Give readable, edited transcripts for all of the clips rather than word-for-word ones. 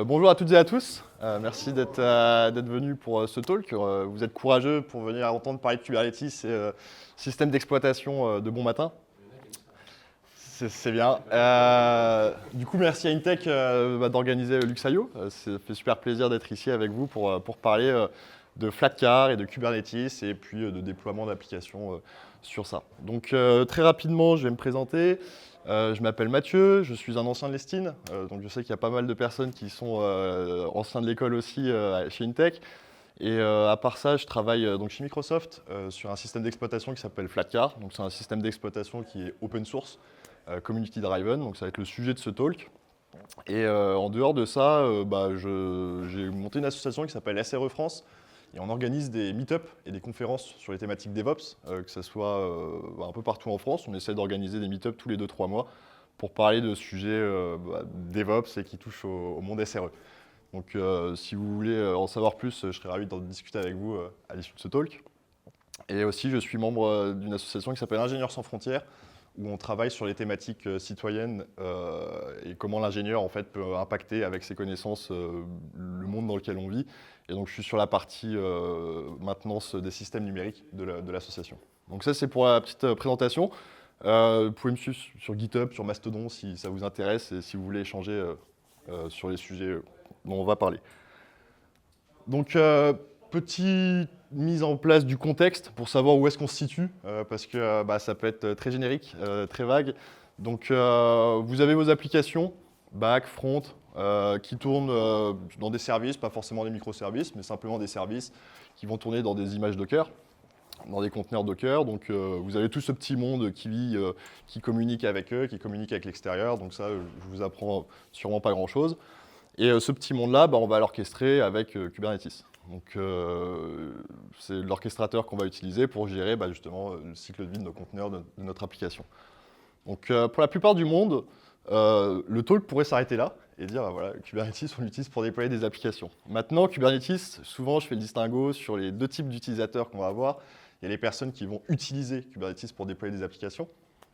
Bonjour à toutes et à tous. Merci d'être venus pour ce talk. Vous êtes courageux pour venir entendre parler de Kubernetes et système d'exploitation de bon matin. C'est bien. Du coup, merci à Intech d'organiser Luxio. Ça fait super plaisir d'être ici avec vous pour parler de Flatcar et de Kubernetes et puis de déploiement d'applications sur ça. Donc très rapidement, je vais me présenter. Je m'appelle Mathieu, je suis un ancien de l'Estine, donc je sais qu'il y a pas mal de personnes qui sont anciens de l'école aussi chez Intech. Et à part ça, je travaille donc chez Microsoft sur un système d'exploitation qui s'appelle Flatcar. Donc c'est un système d'exploitation qui est open source, community driven, donc ça va être le sujet de ce talk. Et en dehors de ça, j'ai monté une association qui s'appelle SRE France. Et on organise des meet-up et des conférences sur les thématiques DevOps, que ce soit un peu partout en France. On essaie d'organiser des meet-up tous les 2-3 mois pour parler de sujets DevOps et qui touchent au monde SRE. Donc si vous voulez en savoir plus, je serais ravi d'en discuter avec vous à l'issue de ce talk. Et aussi, je suis membre d'une association qui s'appelle Ingénieurs sans frontières, où on travaille sur les thématiques citoyennes et comment l'ingénieur en fait, peut impacter avec ses connaissances le monde dans lequel on vit. Et donc je suis sur la partie maintenance des systèmes numériques de l'association. Donc ça c'est pour la petite présentation. Vous pouvez me suivre sur GitHub, sur Mastodon si ça vous intéresse et si vous voulez échanger sur les sujets dont on va parler. Donc petite mise en place du contexte pour savoir où est-ce qu'on se situe, parce que ça peut être très générique, très vague. Donc vous avez vos applications, back, front, qui tournent dans des services, pas forcément des microservices, mais simplement des services qui vont tourner dans des images Docker, dans des conteneurs Docker. Donc vous avez tout ce petit monde qui vit, qui communique avec eux, qui communique avec l'extérieur. Donc ça, je vous apprends sûrement pas grand-chose. Et ce petit monde-là, on va l'orchestrer avec Kubernetes. Donc c'est l'orchestrateur qu'on va utiliser pour gérer justement le cycle de vie de nos conteneurs, de notre application. Donc pour la plupart du monde, le talk pourrait s'arrêter là et dire voilà, Kubernetes, on l'utilise pour déployer des applications. Maintenant, Kubernetes, souvent je fais le distinguo sur les deux types d'utilisateurs qu'on va avoir. Il y a les personnes qui vont utiliser Kubernetes pour déployer des applications,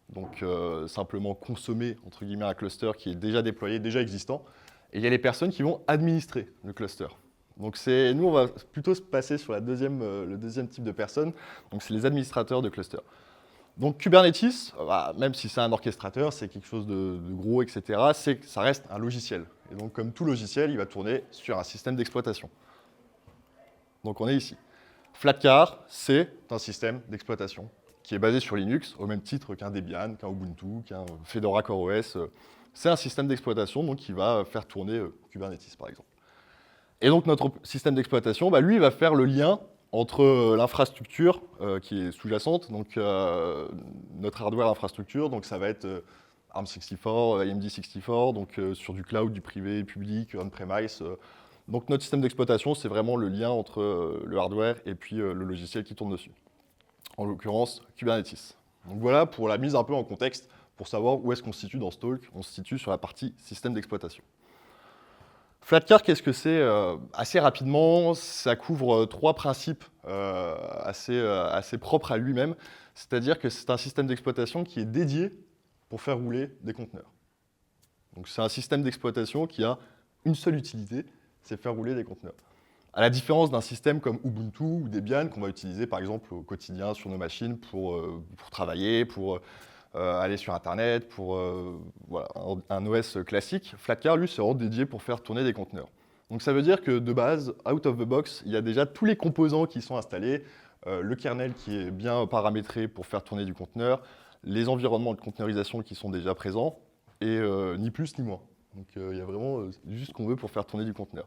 donc simplement consommer entre guillemets un cluster qui est déjà déployé, déjà existant. Et il y a les personnes qui vont administrer le cluster. Donc nous, on va plutôt se passer sur le deuxième type de personnes, donc c'est les administrateurs de cluster. Donc Kubernetes, même si c'est un orchestrateur, c'est quelque chose de gros, etc., ça reste un logiciel. Et donc comme tout logiciel, il va tourner sur un système d'exploitation. Donc on est ici. Flatcar, c'est un système d'exploitation qui est basé sur Linux, au même titre qu'un Debian, qu'un Ubuntu, qu'un Fedora CoreOS. C'est un système d'exploitation donc, qui va faire tourner Kubernetes, par exemple. Et donc notre système d'exploitation, lui, il va faire le lien entre l'infrastructure qui est sous-jacente, donc notre hardware infrastructure, donc ça va être ARM64, AMD64, donc sur du cloud, du privé, public, on-premise. Donc notre système d'exploitation, c'est vraiment le lien entre le hardware et puis le logiciel qui tourne dessus. En l'occurrence, Kubernetes. Donc voilà pour la mise un peu en contexte, pour savoir où est-ce qu'on se situe dans ce talk. On se situe sur la partie système d'exploitation. Flatcar, qu'est-ce que c'est? Assez rapidement, ça couvre trois principes assez propres à lui-même. C'est-à-dire que c'est un système d'exploitation qui est dédié pour faire rouler des conteneurs. Donc c'est un système d'exploitation qui a une seule utilité, c'est faire rouler des conteneurs. À la différence d'un système comme Ubuntu ou Debian qu'on va utiliser par exemple au quotidien sur nos machines pour travailler, pour aller sur Internet, pour voilà, un OS classique, Flatcar, lui, c'est vraiment dédié pour faire tourner des conteneurs. Donc ça veut dire que de base, out of the box, il y a déjà tous les composants qui sont installés, le kernel qui est bien paramétré pour faire tourner du conteneur, les environnements de conteneurisation qui sont déjà présents, et ni plus ni moins. Donc il y a vraiment juste ce qu'on veut pour faire tourner du conteneur.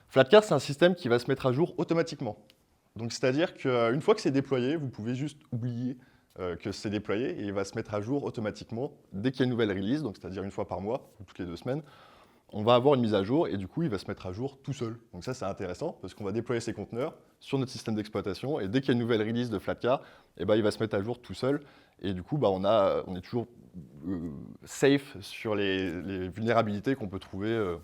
Flatcar, c'est un système qui va se mettre à jour automatiquement. Donc c'est-à-dire qu'une fois que c'est déployé, vous pouvez juste oublier que c'est déployé et il va se mettre à jour automatiquement dès qu'il y a une nouvelle release, donc c'est-à-dire une fois par mois ou toutes les 2 semaines. On va avoir une mise à jour et du coup, il va se mettre à jour tout seul. Donc ça, c'est intéressant parce qu'on va déployer ces conteneurs sur notre système d'exploitation et dès qu'il y a une nouvelle release de Flatcar, il va se mettre à jour tout seul et du coup, on est toujours safe sur les vulnérabilités qu'on peut trouver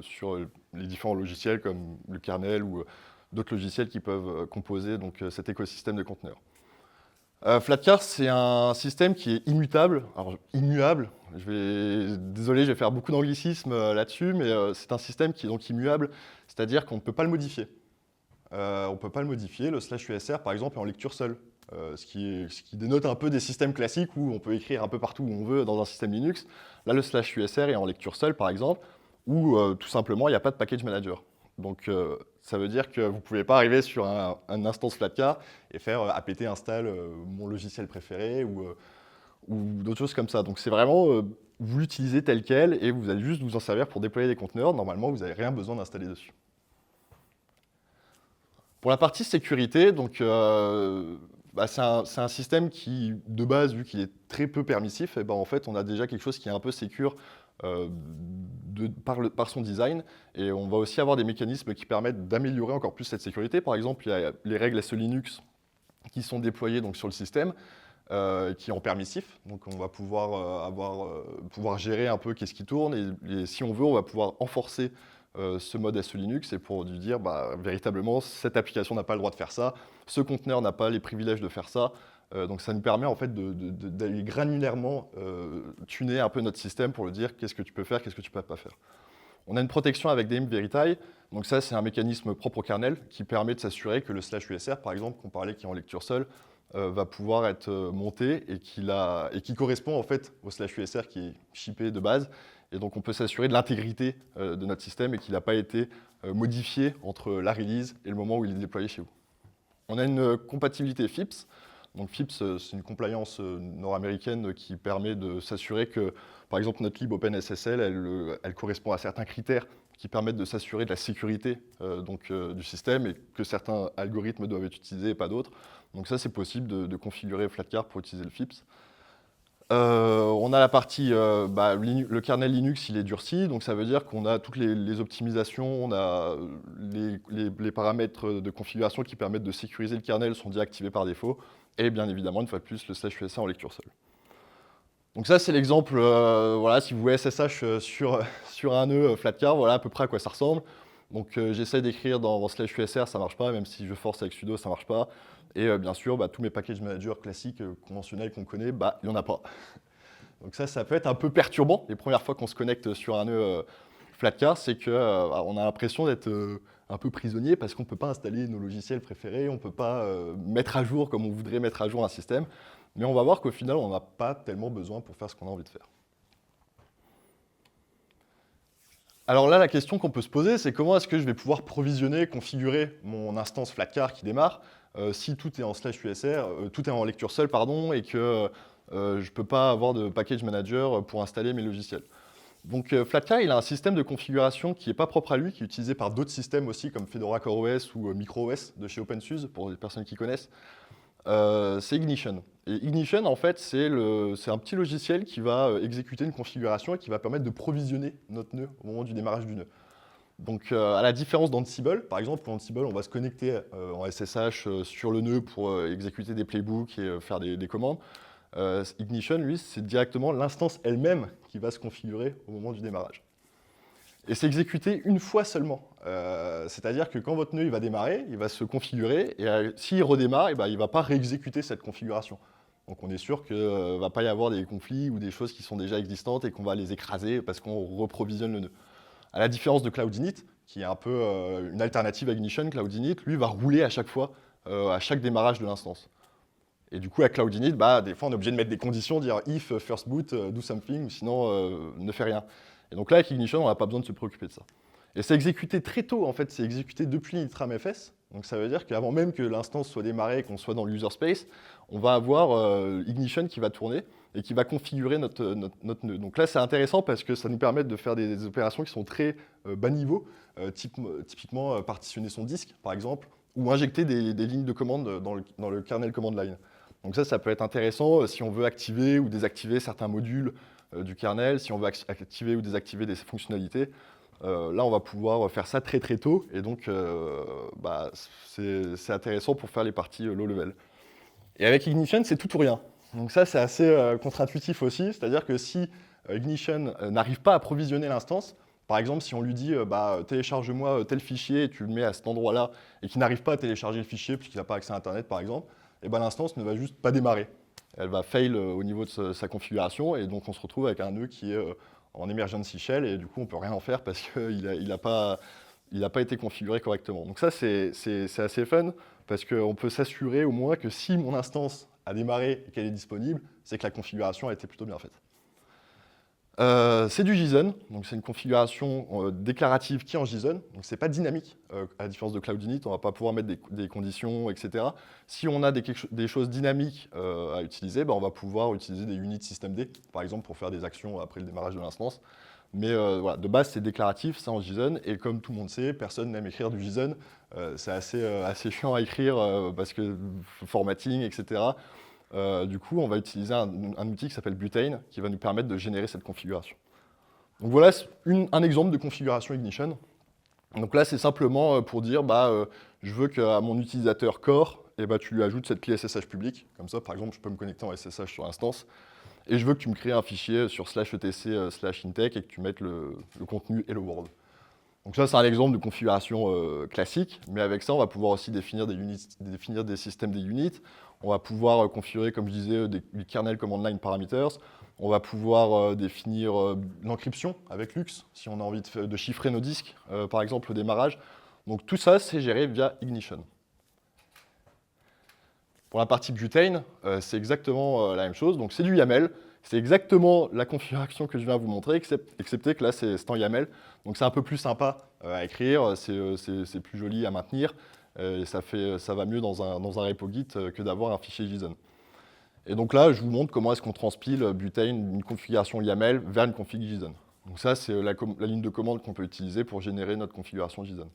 sur les différents logiciels comme le kernel ou d'autres logiciels qui peuvent composer donc, cet écosystème de conteneurs. Flatcar, c'est un système qui est immutable. Alors, immuable, désolé, je vais faire beaucoup d'anglicisme là-dessus, mais c'est un système qui est donc immuable, c'est-à-dire qu'on ne peut pas le modifier. On ne peut pas le modifier. Le /USR, par exemple, est en lecture seule. Ce qui dénote un peu des systèmes classiques où on peut écrire un peu partout où on veut dans un système Linux. Là, le /USR est en lecture seule, par exemple, où tout simplement, il n'y a pas de package manager. Donc, ça veut dire que vous ne pouvez pas arriver sur un instance Flatcar et faire apt install mon logiciel préféré ou d'autres choses comme ça. Donc, c'est vraiment, vous l'utilisez tel quel et vous allez juste vous en servir pour déployer des conteneurs. Normalement, vous n'avez rien besoin d'installer dessus. Pour la partie sécurité, donc, c'est un système qui, de base, vu qu'il est très peu permissif, et ben, en fait, on a déjà quelque chose qui est un peu sécure par son design. Et on va aussi avoir des mécanismes qui permettent d'améliorer encore plus cette sécurité. Par exemple, il y a les règles SE-Linux qui sont déployées donc, sur le système, qui est en permissif. Donc on va pouvoir gérer un peu qu'est-ce qui tourne. Et si on veut, on va pouvoir enforcer ce mode SE-Linux et pour lui dire véritablement cette application n'a pas le droit de faire ça, ce conteneur n'a pas les privilèges de faire ça. Donc ça nous permet en fait d'aller granulairement tuner un peu notre système pour lui dire qu'est-ce que tu peux faire, qu'est-ce que tu peux pas faire. On a une protection avec DMIP Verify. Donc ça c'est un mécanisme propre au kernel qui permet de s'assurer que le /USR par exemple qu'on parlait qui est en lecture seule va pouvoir être monté et qui correspond en fait au /USR qui est shippé de base. Et donc on peut s'assurer de l'intégrité de notre système et qu'il n'a pas été modifié entre la release et le moment où il est déployé chez vous. On a une compatibilité FIPS. Donc FIPS, c'est une compliance nord-américaine qui permet de s'assurer que, par exemple, notre lib OpenSSL, elle correspond à certains critères qui permettent de s'assurer de la sécurité du système et que certains algorithmes doivent être utilisés et pas d'autres. Donc ça, c'est possible de configurer Flatcar pour utiliser le FIPS. On a la partie, le kernel Linux, il est durci, donc ça veut dire qu'on a toutes les optimisations, on a les paramètres de configuration qui permettent de sécuriser le kernel sont déactivés par défaut, et bien évidemment, une fois de plus, le /USR en lecture seule. Donc ça, c'est l'exemple, voilà, si vous voulez SSH sur un nœud Flatcar, voilà à peu près à quoi ça ressemble. Donc j'essaie d'écrire dans /USR, ça marche pas, même si je force avec sudo, ça marche pas. Et bien sûr, tous mes package managers classiques, conventionnels qu'on connaît, il n'y en a pas. Donc ça peut être un peu perturbant. Les premières fois qu'on se connecte sur un nœud Flatcar, c'est qu'on a l'impression d'être un peu prisonnier parce qu'on ne peut pas installer nos logiciels préférés, on ne peut pas mettre à jour comme on voudrait mettre à jour un système. Mais on va voir qu'au final, on n'a pas tellement besoin pour faire ce qu'on a envie de faire. Alors là, la question qu'on peut se poser, c'est comment est-ce que je vais pouvoir provisionner, configurer mon instance Flatcar qui démarre si tout est en /USR, tout est en lecture seule, pardon, et que je ne peux pas avoir de package manager pour installer mes logiciels. Donc Flatcar, il a un système de configuration qui n'est pas propre à lui, qui est utilisé par d'autres systèmes aussi, comme Fedora CoreOS ou MicroOS de chez OpenSUSE, pour les personnes qui connaissent. C'est Ignition. Et Ignition, en fait, c'est un petit logiciel qui va exécuter une configuration et qui va permettre de provisionner notre nœud au moment du démarrage du nœud. Donc, à la différence d'Ansible, par exemple, pour Ansible, on va se connecter en SSH sur le nœud pour exécuter des playbooks et faire des commandes. Ignition, lui, c'est directement l'instance elle-même qui va se configurer au moment du démarrage. Et c'est exécuté une fois seulement. C'est-à-dire que quand votre nœud il va démarrer, il va se configurer, et s'il redémarre, il ne va pas réexécuter cette configuration. Donc on est sûr qu'il ne va pas y avoir des conflits ou des choses qui sont déjà existantes et qu'on va les écraser parce qu'on reprovisionne le nœud. À la différence de Cloudinit, qui est un peu une alternative à Ignition, Cloudinit, lui, va rouler à chaque fois, à chaque démarrage de l'instance. Et du coup, à Cloudinit, des fois, on est obligé de mettre des conditions, dire if first boot, do something, ou sinon, ne fais rien. Et donc là, avec Ignition, on n'a pas besoin de se préoccuper de ça. Et c'est exécuté très tôt, en fait, c'est exécuté depuis l'initramfs. Donc ça veut dire qu'avant même que l'instance soit démarrée, qu'on soit dans l'user space, on va avoir Ignition qui va tourner et qui va configurer notre nœud. Donc là, c'est intéressant parce que ça nous permet de faire des opérations qui sont très bas niveau, typiquement partitionner son disque, par exemple, ou injecter des lignes de commande dans le kernel command line. Donc ça peut être intéressant si on veut activer ou désactiver certains modules du kernel, si on veut activer ou désactiver des fonctionnalités. Là, on va pouvoir faire ça très très tôt, et donc c'est intéressant pour faire les parties low level. Et avec Ignition, c'est tout ou rien. Donc ça, c'est assez contre-intuitif aussi, c'est-à-dire que si Ignition n'arrive pas à provisionner l'instance, par exemple, si on lui dit télécharge-moi tel fichier et tu le mets à cet endroit-là, et qu'il n'arrive pas à télécharger le fichier puisqu'il n'a pas accès à Internet, par exemple, et ben, l'instance ne va juste pas démarrer. Elle va fail au niveau de sa configuration, et donc on se retrouve avec un nœud qui est en emergency shell, et du coup on ne peut rien en faire parce qu'il n'a pas été configuré correctement. Donc ça, c'est assez fun, parce qu'on peut s'assurer au moins que si mon instance a démarré et qu'elle est disponible, c'est que la configuration a été plutôt bien faite. C'est du JSON, donc c'est une configuration déclarative qui est en JSON, donc c'est pas dynamique, à la différence de Cloud-init, on va pas pouvoir mettre des conditions, etc. Si on a des choses dynamiques à utiliser, on va pouvoir utiliser des unit systemd, par exemple, pour faire des actions après le démarrage de l'instance. Mais voilà, de base, c'est déclaratif, c'est en JSON, et comme tout le monde sait, personne n'aime écrire du JSON. C'est assez chiant à écrire parce que formatting, etc. Du coup, on va utiliser un outil qui s'appelle Butane, qui va nous permettre de générer cette configuration. Donc voilà un exemple de configuration Ignition. Donc là, c'est simplement pour dire, je veux qu'à mon utilisateur core, tu lui ajoutes cette clé SSH publique. Comme ça, par exemple, je peux me connecter en SSH sur l'instance. Et je veux que tu me crées un fichier sur /etc/intech et que tu mettes le contenu Hello World. Donc ça, c'est un exemple de configuration classique, mais avec ça, on va pouvoir aussi définir des systèmes des units. On va pouvoir configurer, comme je disais, du kernel command line parameters. On va pouvoir définir l'encryption avec Lux, si on a envie de chiffrer nos disques, par exemple, au démarrage. Donc tout ça, c'est géré via Ignition. Pour la partie Butane, c'est exactement la même chose. Donc c'est du YAML. C'est exactement la configuration que je viens de vous montrer, excepté que là, c'est en YAML. Donc c'est un peu plus sympa à écrire, c'est plus joli à maintenir. Et ça va mieux dans un repo Git que d'avoir un fichier JSON. Et donc là, je vous montre comment est-ce qu'on transpile Butane d'une configuration YAML vers une config JSON. Donc ça, c'est la ligne de commande qu'on peut utiliser pour générer notre configuration JSON.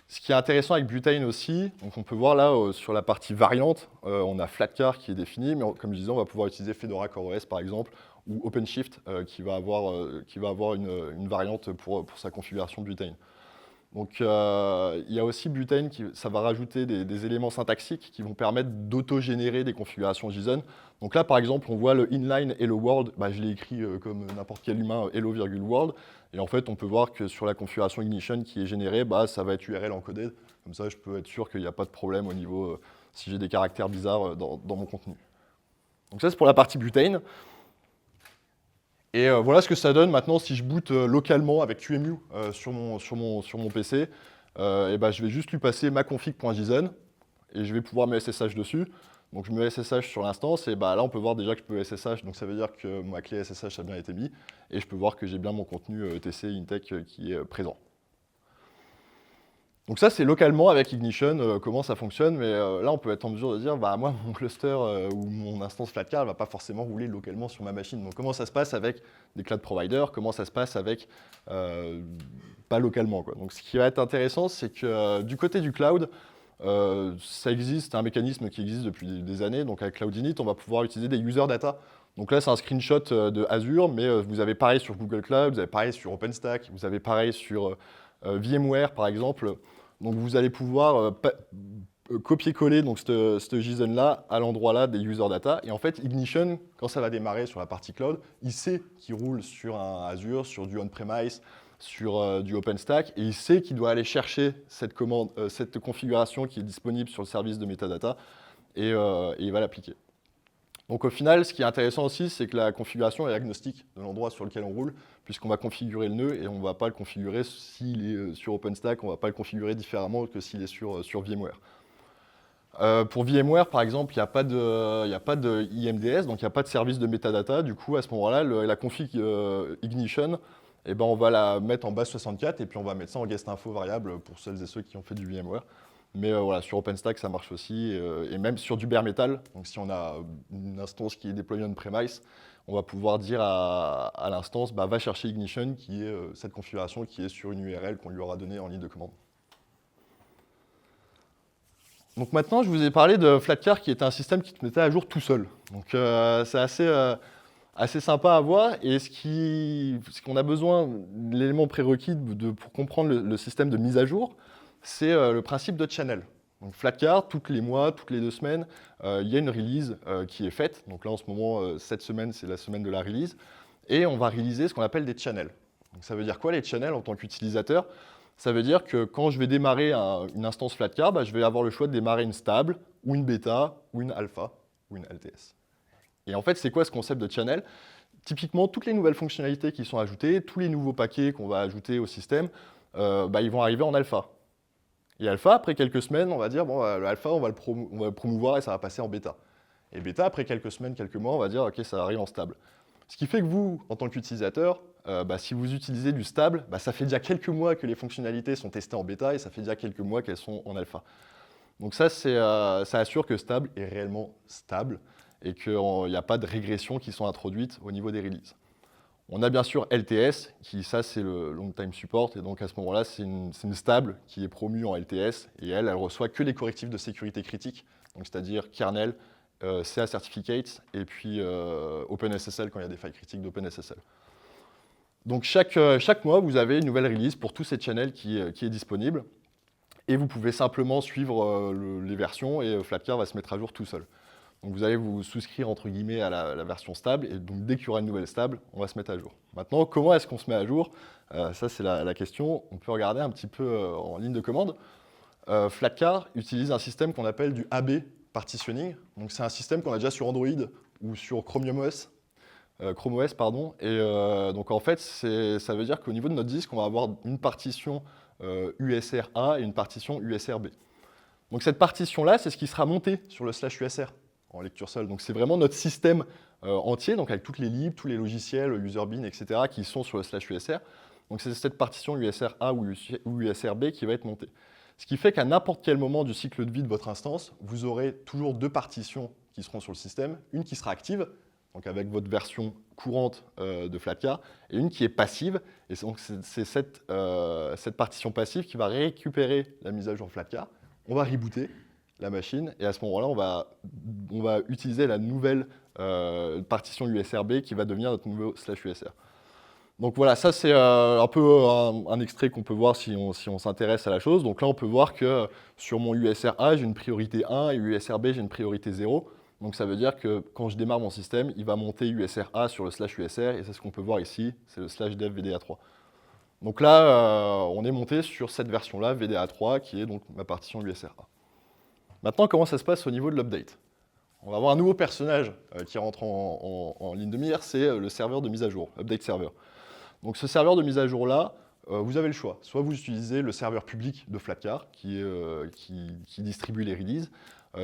Ce qui est intéressant avec Butane aussi, donc on peut voir là sur la partie variante, on a Flatcar qui est défini, mais comme je disais, on va pouvoir utiliser Fedora CoreOS par exemple, ou OpenShift qui va avoir une variante pour sa configuration Butane. Donc il y a aussi Butane, ça va rajouter des éléments syntaxiques qui vont permettre d'auto-générer des configurations JSON. Donc là par exemple, on voit le inline Hello World, je l'ai écrit comme n'importe quel humain, hello,world. Et en fait, on peut voir que sur la configuration Ignition qui est générée, ça va être URL encoded. Comme ça, je peux être sûr qu'il n'y a pas de problème au niveau si j'ai des caractères bizarres dans mon contenu. Donc ça, c'est pour la partie Butane. Et voilà ce que ça donne maintenant si je boot localement avec QEMU sur mon PC. Je vais juste lui passer ma config.json et je vais pouvoir me SSH dessus. Donc je me SSH sur l'instance et là on peut voir déjà que je peux SSH, donc ça veut dire que ma clé SSH a bien été mise et je peux voir que j'ai bien mon contenu TC Intech qui est présent. Donc ça c'est localement avec Ignition, comment ça fonctionne, mais là on peut être en mesure de dire moi mon cluster ou mon instance Flatcar ne va pas forcément rouler localement sur ma machine. Donc comment ça se passe avec des cloud providers, comment ça se passe avec pas localement quoi. Donc ce qui va être intéressant c'est que du côté du cloud, ça existe, c'est un mécanisme qui existe depuis des années. Donc avec Cloud-init, on va pouvoir utiliser des user data. Donc là, c'est un screenshot de Azure, mais vous avez pareil sur Google Cloud, vous avez pareil sur OpenStack, vous avez pareil sur VMware, par exemple. Donc vous allez pouvoir copier-coller cette JSON-là à l'endroit-là des user data. Et en fait, Ignition, quand ça va démarrer sur la partie cloud, il sait qu'il roule sur un Azure, sur du on-premise, sur du OpenStack, et il sait qu'il doit aller chercher cette configuration qui est disponible sur le service de metadata, et il va l'appliquer. Donc au final, ce qui est intéressant aussi, c'est que la configuration est agnostique de l'endroit sur lequel on roule, puisqu'on va configurer le nœud, et on ne va pas le configurer s'il est sur OpenStack, on ne va pas le configurer différemment que s'il est sur VMware. Pour VMware, par exemple, il n'y a pas de IMDS, donc il n'y a pas de service de metadata. Du coup, à ce moment-là, la config Ignition, on va la mettre en base 64 et puis on va mettre ça en guest info variable pour celles et ceux qui ont fait du VMware. Mais voilà, sur OpenStack, ça marche aussi. Et même sur du bare metal, donc si on a une instance qui est déployée on-premise, on va pouvoir dire à l'instance, va chercher Ignition, qui est cette configuration qui est sur une URL qu'on lui aura donnée en ligne de commande. Donc maintenant, je vous ai parlé de Flatcar, qui est un système qui te mettait à jour tout seul. Donc c'est assez sympa à voir. Et ce qu'on a besoin, l'élément prérequis pour comprendre le système de mise à jour, c'est le principe de channel. Donc Flatcar, tous les mois, toutes les 2 semaines, il y a une release qui est faite. Donc là, en ce moment, cette semaine, c'est la semaine de la release. Et on va réaliser ce qu'on appelle des channels. Donc ça veut dire quoi, les channels, en tant qu'utilisateur? Ça veut dire que quand je vais démarrer une instance Flatcar, je vais avoir le choix de démarrer une stable, ou une bêta, ou une alpha, ou une LTS. Et en fait, c'est quoi ce concept de channel? Typiquement, toutes les nouvelles fonctionnalités qui sont ajoutées, tous les nouveaux paquets qu'on va ajouter au système, ils vont arriver en alpha. Et alpha, après quelques semaines, on va dire, bon, le alpha, on va le promouvoir et ça va passer en bêta. Et bêta, après quelques semaines, quelques mois, on va dire, OK, ça arrive en stable. Ce qui fait que vous, en tant qu'utilisateur, si vous utilisez du stable, ça fait déjà quelques mois que les fonctionnalités sont testées en bêta et ça fait déjà quelques mois qu'elles sont en alpha. Donc ça, ça assure que stable est réellement stable et qu'il n'y a pas de régressions qui sont introduites au niveau des releases. On a bien sûr LTS, ça c'est le Long Time Support, et donc à ce moment-là, c'est une stable qui est promue en LTS, et elle reçoit que les correctifs de sécurité critiques, c'est-à-dire kernel, CA Certificates, et puis OpenSSL quand il y a des failles critiques d'OpenSSL. Donc chaque mois, vous avez une nouvelle release pour tous ces channels qui est disponible, et vous pouvez simplement suivre les versions, et Flatcar va se mettre à jour tout seul. Donc vous allez vous souscrire entre guillemets à la version stable, et donc dès qu'il y aura une nouvelle stable, on va se mettre à jour. Maintenant, comment est-ce qu'on se met à jour? Ça c'est la question. On peut regarder un petit peu en ligne de commande. Flatcar utilise un système qu'on appelle du AB partitioning. Donc c'est un système qu'on a déjà sur Android ou sur Chrome OS. Et donc en fait, ça veut dire qu'au niveau de notre disque, on va avoir une partition USR-A et une partition USR-B. Donc cette partition-là, c'est ce qui sera monté sur le /USR en lecture seule. Donc c'est vraiment notre système entier, donc avec toutes les libs, tous les logiciels, userbin, etc., qui sont sur le /USR. Donc c'est cette partition USR-A ou USR-B qui va être montée. Ce qui fait qu'à n'importe quel moment du cycle de vie de votre instance, vous aurez toujours deux partitions qui seront sur le système, une qui sera active, donc avec votre version courante de Flatcar, et une qui est passive. Et donc c'est cette partition passive qui va récupérer la mise à jour Flatcar. On va rebooter la machine, et à ce moment-là, on va utiliser la nouvelle partition USRB qui va devenir notre nouveau /USR. Donc voilà, ça c'est un peu un extrait qu'on peut voir si on s'intéresse à la chose. Donc là, on peut voir que sur mon USR-A, j'ai une priorité 1 et USRB, j'ai une priorité 0. Donc ça veut dire que quand je démarre mon système, il va monter USR-A sur le /USR, et c'est ce qu'on peut voir ici, c'est le /dev VDA3. Donc là, on est monté sur cette version-là, VDA3, qui est donc ma partition USR-A. Maintenant, comment ça se passe au niveau de l'update? On va avoir un nouveau personnage qui rentre en ligne de mire, c'est le serveur de mise à jour, Update Server. Donc ce serveur de mise à jour-là, vous avez le choix. Soit vous utilisez le serveur public de Flatcar qui distribue les releases,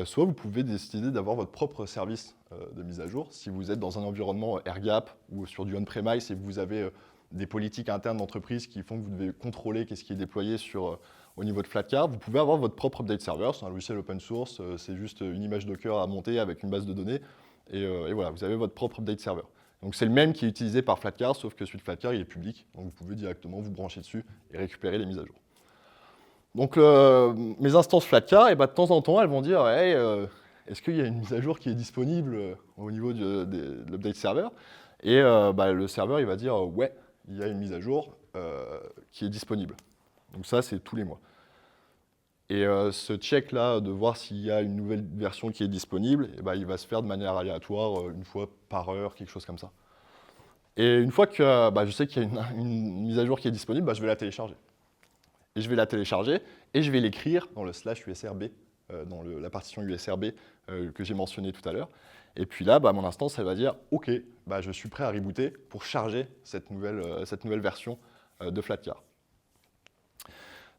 soit vous pouvez décider d'avoir votre propre service de mise à jour. Si vous êtes dans un environnement air-gap ou sur du on-premise et que vous avez des politiques internes d'entreprise qui font que vous devez contrôler qu'est-ce qui est déployé au niveau de Flatcar, vous pouvez avoir votre propre update server. C'est un logiciel open source, c'est juste une image Docker à monter avec une base de données. Et voilà, vous avez votre propre update server. Donc c'est le même qui est utilisé par Flatcar, sauf que celui de Flatcar, il est public. Donc vous pouvez directement vous brancher dessus et récupérer les mises à jour. Donc mes instances Flatcar, de temps en temps, elles vont dire hey, est-ce qu'il y a une mise à jour qui est disponible au niveau de l'update server? Et le serveur, il va dire ouais, il y a une mise à jour qui est disponible. Donc ça, c'est tous les mois. Et ce check-là, de voir s'il y a une nouvelle version qui est disponible, il va se faire de manière aléatoire, une fois par heure, quelque chose comme ça. Et une fois que je sais qu'il y a une mise à jour qui est disponible, je vais la télécharger. Et je vais la télécharger, et je vais l'écrire dans le /USRB, dans la partition USRB que j'ai mentionné tout à l'heure. Et puis là, mon instance, elle va dire « OK, je suis prêt à rebooter pour charger cette nouvelle version de Flatcar ».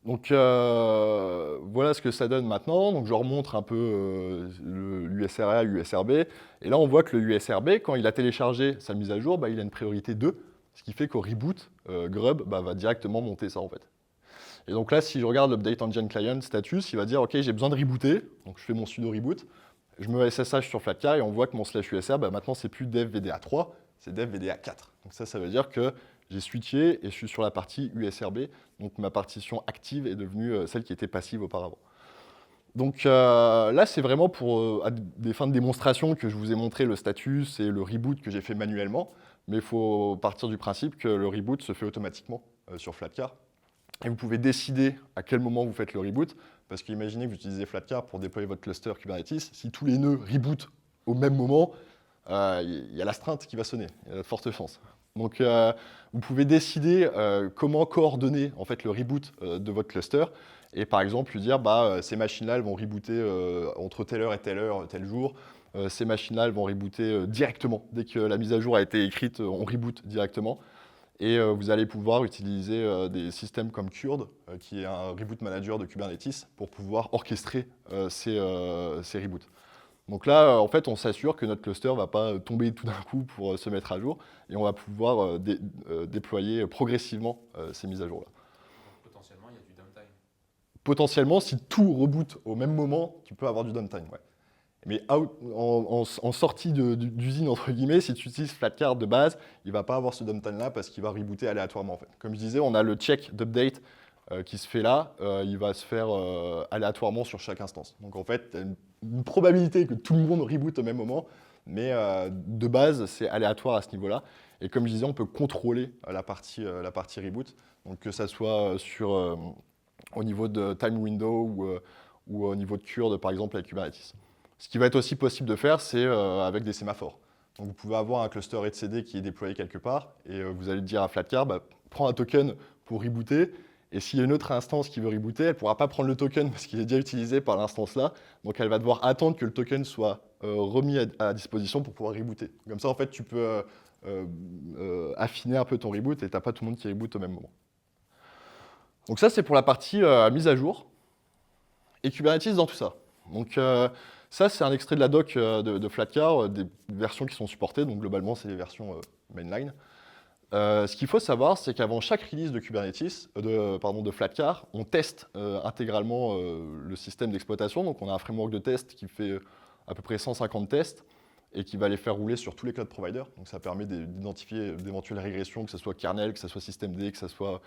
Donc voilà ce que ça donne maintenant. Donc je remontre un peu l'USR-A, l'USRB. Et là, on voit que le USRB, quand il a téléchargé sa mise à jour, il a une priorité 2, ce qui fait qu'au reboot, Grub va directement monter ça en fait. Et donc là, si je regarde l'Update Engine Client status, il va dire « OK, j'ai besoin de rebooter ». Donc je fais mon sudo reboot, je me SSH sur Flatcar et on voit que mon /USR, maintenant, c'est plus dev VDA3, c'est dev VDA4. Donc ça veut dire que j'ai switché et je suis sur la partie USRB, donc ma partition active est devenue celle qui était passive auparavant. Donc là, c'est vraiment pour à des fins de démonstration que je vous ai montré le status et le reboot que j'ai fait manuellement, mais il faut partir du principe que le reboot se fait automatiquement sur Flatcar. Et vous pouvez décider à quel moment vous faites le reboot, parce qu'imaginez que vous utilisez Flatcar pour déployer votre cluster Kubernetes, si tous les nœuds rebootent au même moment, il y a l'astreinte qui va sonner, il y a de fortes chances. Donc, vous pouvez décider comment coordonner en fait, le reboot de votre cluster. Et par exemple, lui dire, ces machines-là, elles vont rebooter entre telle heure et tel jour. Ces machines-là, elles vont rebooter directement. Dès que la mise à jour a été écrite, on reboot directement. Et vous allez pouvoir utiliser des systèmes comme Curd, qui est un reboot manager de Kubernetes, pour pouvoir orchestrer ces reboots. Donc là, en fait, on s'assure que notre cluster ne va pas tomber tout d'un coup pour se mettre à jour, et on va pouvoir déployer progressivement ces mises à jour-là. Potentiellement, il y a du downtime. Potentiellement, si tout reboot au même moment, tu peux avoir du downtime. Ouais. Mais en sortie d'usine, entre guillemets, si tu utilises Flatcard de base, il ne va pas avoir ce downtime-là parce qu'il va rebooter aléatoirement. En fait. Comme je disais, on a le check d'update qui se fait là. Il va se faire aléatoirement sur chaque instance. Donc en fait, il y a une probabilité que tout le monde reboot au même moment, mais de base, c'est aléatoire à ce niveau-là. Et comme je disais, on peut contrôler la partie reboot. Donc que ça soit au niveau de time window ou au niveau de Curd, par exemple, avec Kubernetes. Ce qui va être aussi possible de faire, c'est avec des sémaphores. Donc vous pouvez avoir un cluster etcd qui est déployé quelque part, et vous allez dire à Flatcar, prends un token pour rebooter, et s'il y a une autre instance qui veut rebooter, elle ne pourra pas prendre le token parce qu'il est déjà utilisé par l'instance-là, donc elle va devoir attendre que le token soit remis à disposition pour pouvoir rebooter. Comme ça, en fait, tu peux affiner un peu ton reboot, et tu n'as pas tout le monde qui reboot au même moment. Donc ça, c'est pour la partie mise à jour, et Kubernetes dans tout ça. Donc ça, c'est un extrait de la doc de Flatcar, des versions qui sont supportées, donc globalement, c'est les versions mainline. Ce qu'il faut savoir, c'est qu'avant chaque release de Kubernetes, de Flatcar, on teste intégralement le système d'exploitation. Donc on a un framework de test qui fait à peu près 150 tests et qui va les faire rouler sur tous les cloud providers. Donc ça permet d'identifier d'éventuelles régressions, que ce soit kernel, que ce soit systemd, que ce soit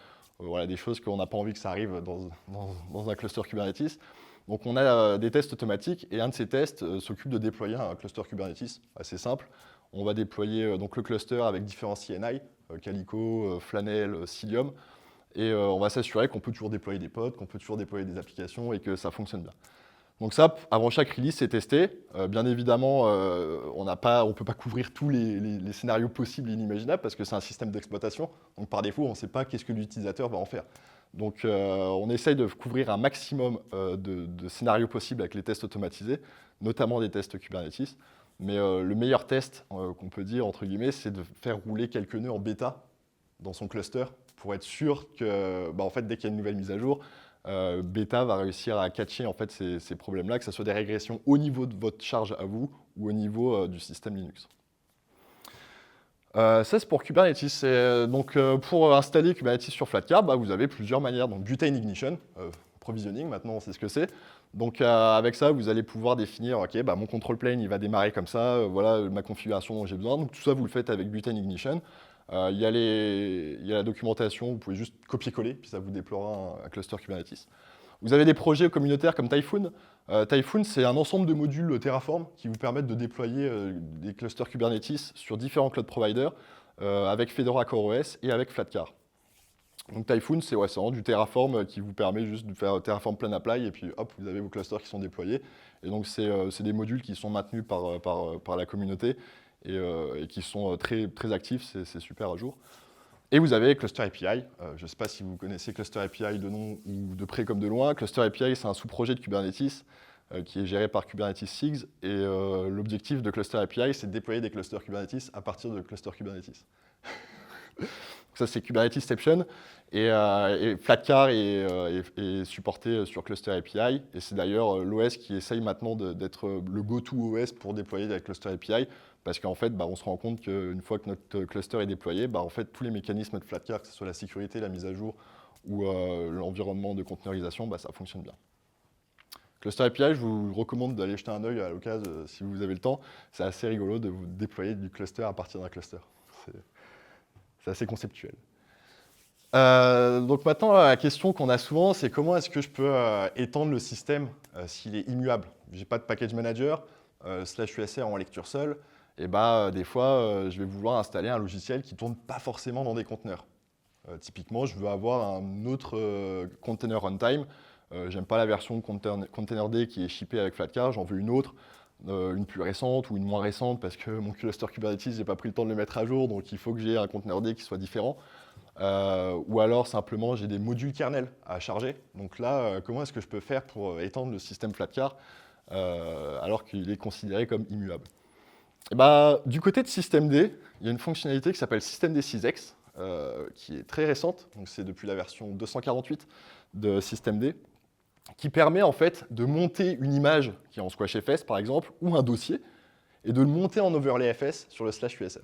des choses qu'on n'a pas envie que ça arrive dans un cluster Kubernetes. Donc on a des tests automatiques, et un de ces tests s'occupe de déployer un cluster Kubernetes assez simple. On va déployer donc le cluster avec différents CNI, Calico, Flannel, Cilium, et on va s'assurer qu'on peut toujours déployer des pods, qu'on peut toujours déployer des applications et que ça fonctionne bien. Donc ça, avant chaque release, c'est testé. Bien évidemment, on ne peut pas couvrir tous les scénarios possibles et inimaginables parce que c'est un système d'exploitation. Donc par défaut, on ne sait pas qu'est-ce que l'utilisateur va en faire. Donc on essaye de couvrir un maximum de scénarios possibles avec les tests automatisés, notamment des tests Kubernetes. Mais le meilleur test qu'on peut dire, entre guillemets, c'est de faire rouler quelques nœuds en bêta dans son cluster pour être sûr que, en fait, dès qu'il y a une nouvelle mise à jour, bêta va réussir à catcher en fait, ces problèmes-là, que ce soit des régressions au niveau de votre charge à vous ou au niveau du système Linux. Ça, c'est pour Kubernetes. Donc, pour installer Kubernetes sur Flatcar, vous avez plusieurs manières. Donc, butane ignition, provisioning, maintenant on sait ce que c'est. Donc, avec ça, vous allez pouvoir définir, OK, mon control plane, il va démarrer comme ça, voilà ma configuration dont j'ai besoin. Donc, tout ça, vous le faites avec butane ignition. Il y a la documentation, vous pouvez juste copier-coller, puis ça vous déploiera un cluster Kubernetes. Vous avez des projets communautaires comme Typhoon. Typhoon, c'est un ensemble de modules Terraform qui vous permettent de déployer des clusters Kubernetes sur différents cloud providers avec Fedora CoreOS et avec Flatcar. Donc Typhoon, c'est vraiment du Terraform qui vous permet juste de faire Terraform Plan Apply et puis hop, vous avez vos clusters qui sont déployés. Et donc c'est des modules qui sont maintenus par la communauté et qui sont très, très actifs, c'est super à jour. Et vous avez Cluster API. Je ne sais pas si vous connaissez Cluster API de nom ou de près comme de loin. Cluster API, c'est un sous-projet de Kubernetes qui est géré par Kubernetes SIGs. Et l'objectif de Cluster API, c'est de déployer des clusters Kubernetes à partir de clusters Kubernetes. Ça, c'est Kubernetesception. Et Flatcar est supporté sur Cluster API. Et c'est d'ailleurs l'OS qui essaye maintenant d'être le go-to OS pour déployer des Cluster API. Parce qu'en fait, on se rend compte qu'une fois que notre cluster est déployé, en fait, tous les mécanismes de Flatcar, que ce soit la sécurité, la mise à jour ou l'environnement de containerisation, ça fonctionne bien. Cluster API, je vous recommande d'aller jeter un œil à l'occasion si vous avez le temps. C'est assez rigolo de vous déployer du cluster à partir d'un cluster. C'est assez conceptuel. Donc maintenant, la question qu'on a souvent, c'est comment est-ce que je peux étendre le système s'il est immuable. Je n'ai pas de package manager, /USR en lecture seule. Et des fois, je vais vouloir installer un logiciel qui ne tourne pas forcément dans des conteneurs. Typiquement, je veux avoir un autre container runtime. J'aime pas la version containerd qui est shippée avec Flatcar, j'en veux une autre. une plus récente ou une moins récente parce que mon cluster Kubernetes, j'ai pas pris le temps de le mettre à jour, donc il faut que j'ai un conteneur qui soit différent. Ou alors simplement j'ai des modules kernel à charger. Donc là, comment est-ce que je peux faire pour étendre le système Flatcar alors qu'il est considéré comme immuable? Et bah, du côté de systemd, il y a une fonctionnalité qui s'appelle systemd 6x, qui est très récente, donc c'est depuis la version 248 de systemd, qui permet en fait de monter une image qui est en SquashFS par exemple, ou un dossier, et de le monter en overlayFS sur le /usr.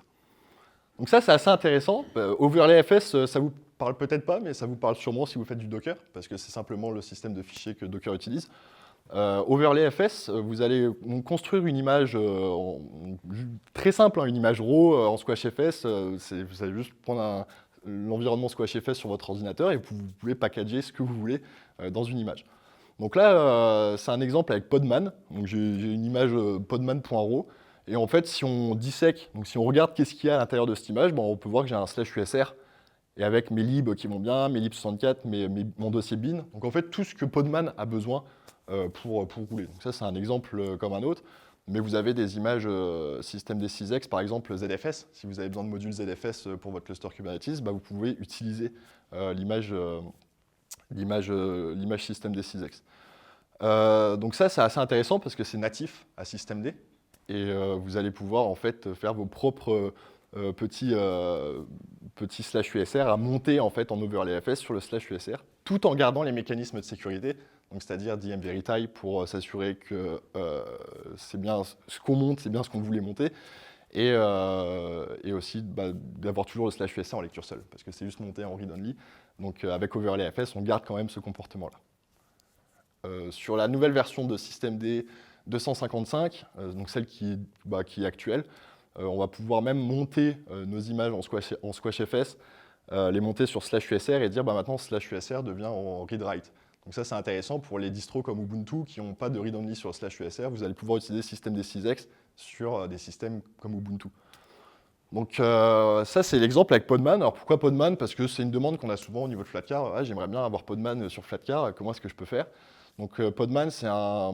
Donc ça, c'est assez intéressant. OverlayFS, ça vous parle peut-être pas, mais ça vous parle sûrement si vous faites du Docker, parce que c'est simplement le système de fichiers que Docker utilise. OverlayFS, vous allez construire une image très simple, une image RAW en SquashFS. Vous allez juste prendre l'environnement SquashFS sur votre ordinateur et vous pouvez packager ce que vous voulez dans une image. Donc là, c'est un exemple avec Podman. Donc j'ai une image podman.raw. Et en fait, si on dissèque, donc si on regarde qu'est-ce qu'il y a à l'intérieur de cette image, on peut voir que j'ai un /usr et avec mes libs qui vont bien, mes lib64, mon dossier bin. Donc en fait, tout ce que Podman a besoin pour rouler. Donc ça, c'est un exemple comme un autre. Mais vous avez des images systemd 6x, par exemple ZFS. Si vous avez besoin de modules ZFS pour votre cluster Kubernetes, vous pouvez utiliser l'image systemd 6x. Donc ça, c'est assez intéressant parce que c'est natif à systemd. Et vous allez pouvoir en fait faire vos propres petits /usr à monter en fait en overlayFS sur le /usr, tout en gardant les mécanismes de sécurité, donc c'est-à-dire dmverify pour s'assurer que c'est bien ce qu'on monte, c'est bien ce qu'on voulait monter, et aussi d'avoir toujours le /usr en lecture seule, parce que c'est juste monté en read-only. Donc avec overlayFS, on garde quand même ce comportement-là. Sur la nouvelle version de systemd 255, donc celle qui est actuelle, on va pouvoir même monter nos images en SquashFS, les monter sur /usr et dire maintenant /usr devient en read-write. Donc ça, c'est intéressant pour les distros comme Ubuntu qui n'ont pas de read-only sur /usr. Vous allez pouvoir utiliser systemd 6x sur des systèmes comme Ubuntu. Donc ça, c'est l'exemple avec Podman. Alors pourquoi Podman? Parce que c'est une demande qu'on a souvent au niveau de Flatcar. Ah, j'aimerais bien avoir Podman sur Flatcar, comment est-ce que je peux faire? Donc Podman, c'est un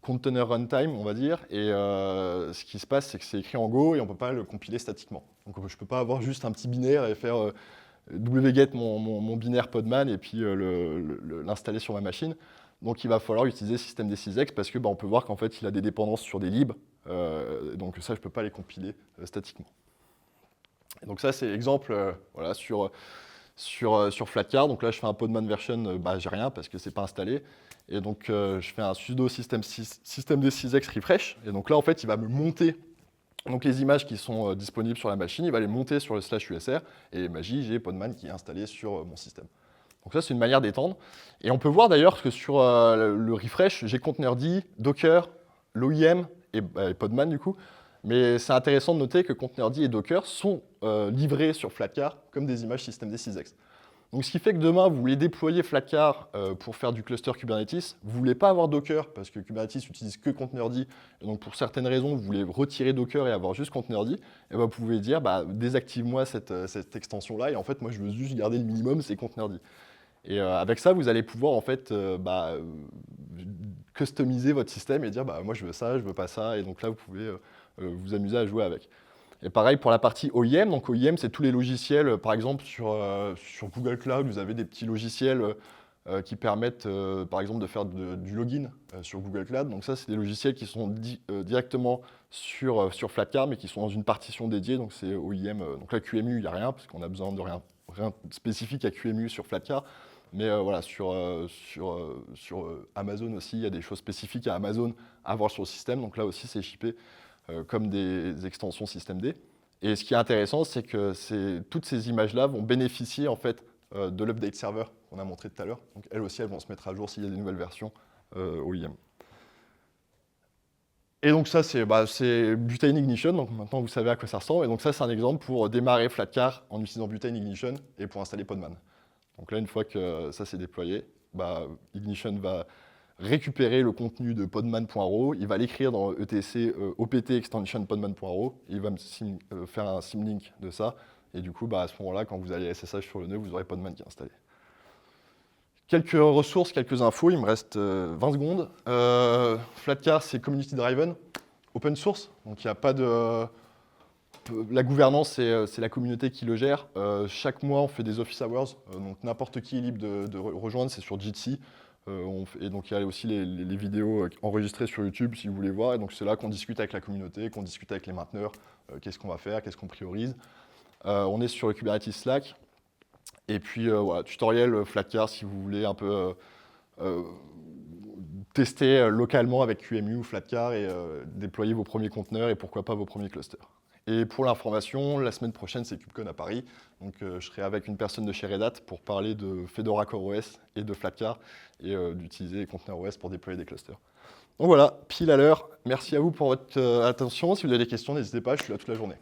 container runtime, on va dire, et ce qui se passe, c'est que c'est écrit en Go et on ne peut pas le compiler statiquement. Donc je ne peux pas avoir juste un petit binaire et faire wget mon binaire Podman et puis l'installer sur ma machine. Donc il va falloir utiliser systemd 6x parce que on peut voir qu'en fait il a des dépendances sur des libs, donc ça je ne peux pas les compiler statiquement. Et donc ça c'est l'exemple voilà, sur Flatcar. Donc là je fais un Podman version, j'ai rien parce que c'est pas installé. Et donc je fais un sudo systemd 6x refresh. Et donc là en fait il va me monter donc les images qui sont disponibles sur la machine, il va les monter sur le /usr. Et magie, j'ai Podman qui est installé sur mon système. Donc ça c'est une manière d'étendre. Et on peut voir d'ailleurs que sur le refresh, j'ai containerd, Docker, l'OIM et Podman du coup. Mais c'est intéressant de noter que containerd et Docker sont livrés sur Flatcar comme des images systemd 6x. Donc ce qui fait que demain, vous voulez déployer Flatcar pour faire du cluster Kubernetes, vous ne voulez pas avoir Docker parce que Kubernetes utilise que containerd, et donc pour certaines raisons, vous voulez retirer Docker et avoir juste containerd, et vous pouvez dire désactive-moi cette extension-là, et en fait, moi je veux juste garder le minimum, c'est containerd. Et avec ça, vous allez pouvoir en fait customiser votre système et dire moi je veux ça, je veux pas ça, et donc là vous pouvez vous amuser à jouer avec. Et pareil pour la partie OIM. Donc OIM, c'est tous les logiciels. Par exemple, sur Google Cloud, vous avez des petits logiciels qui permettent, par exemple, de faire du login sur Google Cloud. Donc ça, c'est des logiciels qui sont directement sur Flatcar, mais qui sont dans une partition dédiée. Donc c'est OIM. Donc là, QEMU, il n'y a rien, parce qu'on a besoin de rien spécifique à QEMU sur Flatcar. Mais voilà, sur Amazon aussi, il y a des choses spécifiques à Amazon à avoir sur le système. Donc là aussi, c'est shippé comme des extensions systemd. Et ce qui est intéressant, c'est que toutes ces images-là vont bénéficier en fait de l'update server qu'on a montré tout à l'heure. Donc elles aussi, elles vont se mettre à jour s'il y a des nouvelles versions OIM. Et donc ça, c'est Butane Ignition. Donc maintenant, vous savez à quoi ça ressemble. Et donc ça, c'est un exemple pour démarrer Flatcar en utilisant Butane Ignition et pour installer Podman. Donc là, une fois que ça s'est déployé, Ignition va récupérer le contenu de podman.raw, il va l'écrire dans etc opt extension podman.raw, il va me faire un symlink de ça, et du coup, à ce moment-là, quand vous allez SSH sur le nœud, vous aurez Podman qui est installé. Quelques ressources, quelques infos, il me reste 20 secondes. Flatcar, c'est community driven, open source, donc il n'y a pas de... La gouvernance, c'est la communauté qui le gère. Chaque mois, on fait des office hours, donc n'importe qui est libre de rejoindre, c'est sur Jitsi. Et donc il y a aussi les vidéos enregistrées sur YouTube si vous voulez voir. Et donc c'est là qu'on discute avec la communauté, qu'on discute avec les mainteneurs, qu'est-ce qu'on va faire, qu'est-ce qu'on priorise. On est sur le Kubernetes Slack. Et puis voilà, tutoriel Flatcar si vous voulez un peu tester localement avec QEMU ou Flatcar et déployer vos premiers conteneurs et pourquoi pas vos premiers clusters. Et pour l'information, la semaine prochaine, c'est KubeCon à Paris. Donc je serai avec une personne de chez Red Hat pour parler de Fedora CoreOS et de Flatcar et d'utiliser les conteneurs OS pour déployer des clusters. Donc voilà, pile à l'heure. Merci à vous pour votre attention. Si vous avez des questions, n'hésitez pas, je suis là toute la journée.